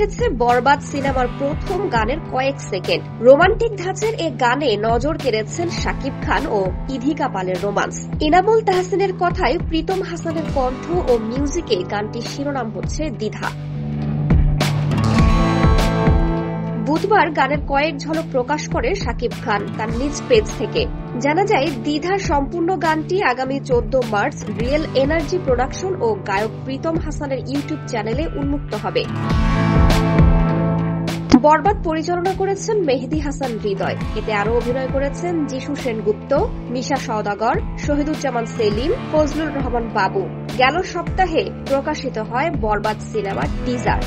এসেছে বরবাদ সিনেমার প্রথম গানের কয়েক সেকেন্ড। রোমান্টিক ধাঁচের এ গানে নজর কেড়েছেন শাকিব খান ও ইধিকা পালের রোমান্স। ইনামুল তাহসিনের কথায় প্রীতম হাসানের কণ্ঠ ও মিউজিকে গানটির শিরোনাম হচ্ছে দ্বিধা। বুধবার গানের কয়েক ঝলক প্রকাশ করে শাকিব খান তার নিজ পেজ থেকে। জানা যায়, দ্বিধা সম্পূর্ণ গানটি আগামী 14 মার্চ রিয়েল এনার্জি প্রোডাকশন ও গায়ক প্রীতম হাসানের ইউটিউব চ্যানেলে উন্মুক্ত হবে। বরবাদ পরিচালনা করেছেন মেহেদী হাসান হৃদয়। এতে আরও অভিনয় করেছেন যিশু সেনগুপ্ত, মিশা সওদাগর, শহীদুজ্জামান সেলিম, ফজলুর রহমান বাবু। গেল সপ্তাহে প্রকাশিত হয় বরবাদ সিনেমার টিজার।